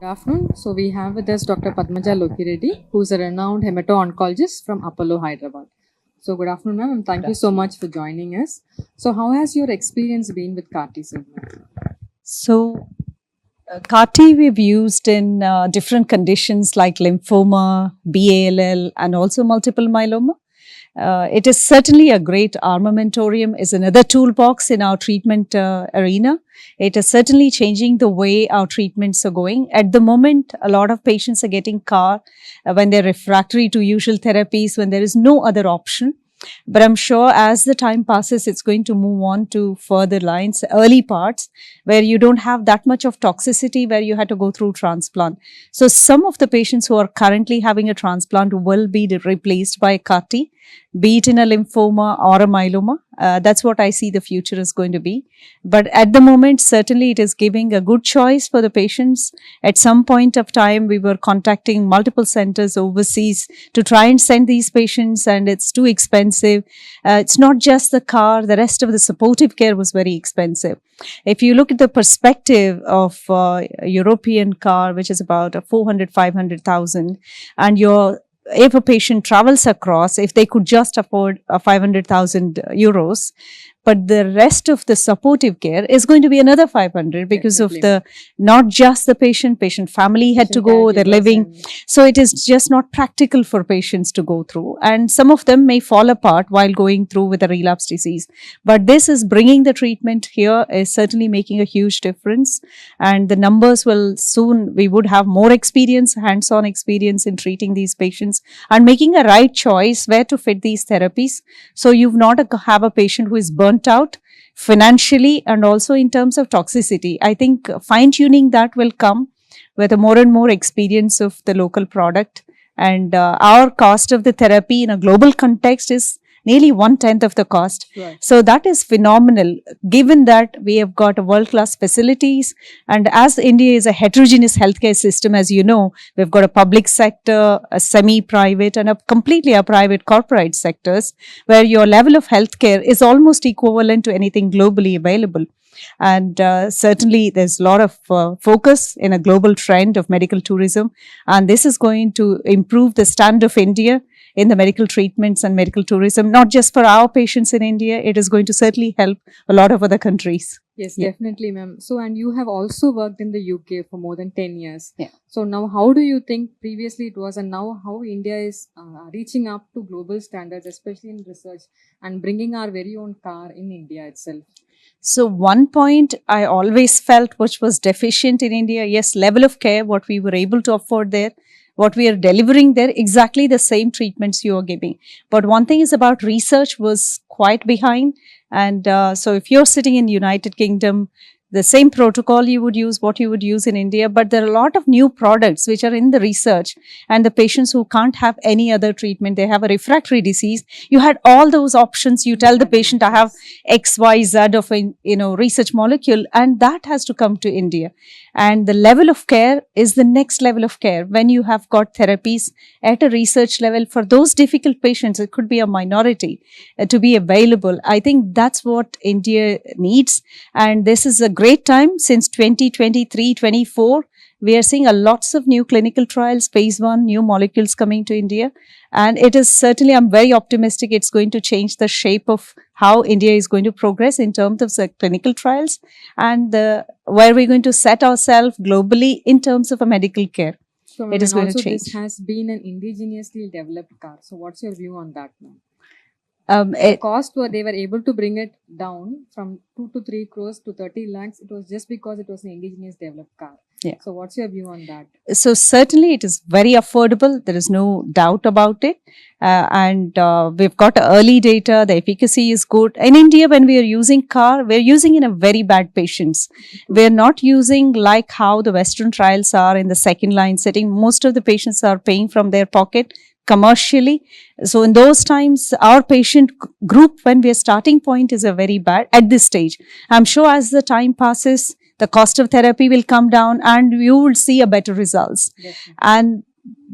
Good afternoon. So we have with us Dr. Padmaja Lokireddy, who is a renowned hemato-oncologist from Apollo, Hyderabad. So good afternoon, ma'am, and thank you so much for joining us. So how has your experience been with CAR T cell? So, CAR-T we've used in different conditions like lymphoma, BALL, and also multiple myeloma. It is certainly a great armamentarium, is another toolbox in our treatment arena. It is certainly changing the way our treatments are going. At the moment, a lot of patients are getting CAR when they're refractory to usual therapies, when there is no other option. But I'm sure as the time passes, it's going to move on to further lines, early parts, where you don't have that much of toxicity, where you had to go through transplant. So some of the patients who are currently having a transplant will be replaced by CAR-T, be it in a lymphoma or a myeloma. That's what I see the future is going to be. But at the moment, certainly it is giving a good choice for the patients. At some point of time, we were contacting multiple centers overseas to try and send these patients, and it's too expensive. It's not just the CAR, the rest of the supportive care was very expensive. If you look at the perspective of European CAR, which is about 400, 500,000, and if a patient travels across, if they could just afford 500,000 euros, but the rest of the supportive care is going to be another 500 because Definitely. of the, not just the patient family had to go, they're living. So it is just not practical for patients to go through. And some of them may fall apart while going through with a relapse disease. But this is bringing the treatment here is certainly making a huge difference. And the numbers will soon, we would have more experience, hands-on experience in treating these patients and making a right choice where to fit these therapies. So you've not have a patient who is burnt out financially and also in terms of toxicity. I think fine-tuning that will come with a more and more experience of the local product. And our cost of the therapy in a global context is nearly 1/10 of the cost. Right. So that is phenomenal, given that we have got world-class facilities. And as India is a heterogeneous healthcare system, as you know, we've got a public sector, a semi-private, and completely a private corporate sectors, where your level of healthcare is almost equivalent to anything globally available. And certainly there's a lot of focus in a global trend of medical tourism. And this is going to improve the stand of India in the medical treatments and medical tourism, not just for our patients in India. It is going to certainly help a lot of other countries. Yes, Yeah. definitely, ma'am. So, and you have also worked in the UK for more than 10 years. Yeah. So now how do you think previously it was and now how India is reaching up to global standards, especially in research and bringing our very own CAR in India itself? So one point I always felt which was deficient in India, yes, level of care, what we were able to afford there, what we are delivering there, exactly the same treatments you are giving. But one thing is about research was quite behind. And so if you're sitting in United Kingdom, the same protocol you would use, what you would use in India, but there are a lot of new products which are in the research, and the patients who can't have any other treatment, they have a refractory disease. You had all those options. You tell the patient, I have X, Y, Z of a research molecule, and that has to come to India. And the level of care is the next level of care when you have got therapies at a research level for those difficult patients. It could be a minority to be available. I think that's what India needs. And this is a great time since 2023-24. We are seeing lots of new clinical trials, phase 1, new molecules coming to India. And it is certainly, I'm very optimistic, it's going to change the shape of how India is going to progress in terms of the clinical trials and where we're going to set ourselves globally in terms of a medical care. So, It is and going to also change. this has been an indigenously developed CAR. So what's your view on that now? The cost they were able to bring it down from 2 to 3 crores to 30 lakhs. It was just because it was an indigenous developed CAR. Yeah. So what's your view on that? So certainly it is very affordable. There is no doubt about it. And we've got early data. The efficacy is good. In India, when we are using CAR, we're using in a very bad patients. We're not using like how the Western trials are in the second line setting. Most of the patients are paying from their pocket commercially. So in those times, our patient group, when we are starting point, is a very bad at this stage. I'm sure as the time passes, the cost of therapy will come down and you will see a better results. Definitely. And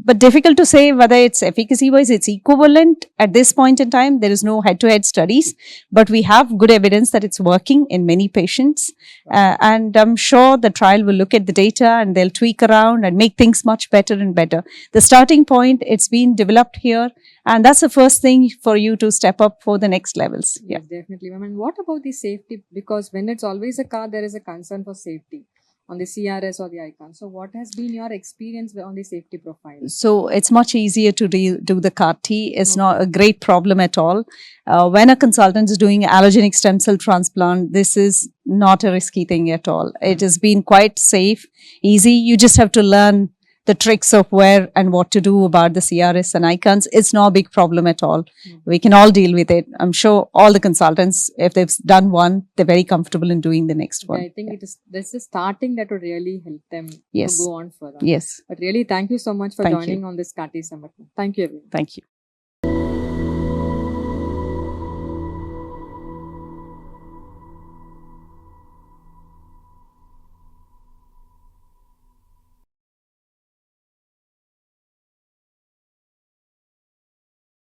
but difficult to say whether it's efficacy wise, it's equivalent at this point in time. There is no head to head studies, but we have good evidence that it's working in many patients. And I'm sure the trial will look at the data and they'll tweak around and make things much better and better. The starting point, it's been developed here, and that's the first thing for you to step up for the next levels. Yes, definitely, ma'am. And what about the safety? Because when it's always a car, there is a concern for safety on the CRS or the icon. So, what has been your experience on the safety profile? So it's much easier to do the CAR T. It's not a great problem at all. When a consultant is doing allogenic stem cell transplant, this is not a risky thing at all. It has been quite safe, easy. You just have to learn the tricks of where and what to do about the CRS and icons. It's not a big problem at all. We can all deal with it. I'm sure all the consultants, if they've done one, they're very comfortable in doing the next one. I think this is starting that would really help them Yes. to go on further. Yes. But really, thank you so much for Thank joining you. on this CAR T summit. Thank you, everyone. Thank you.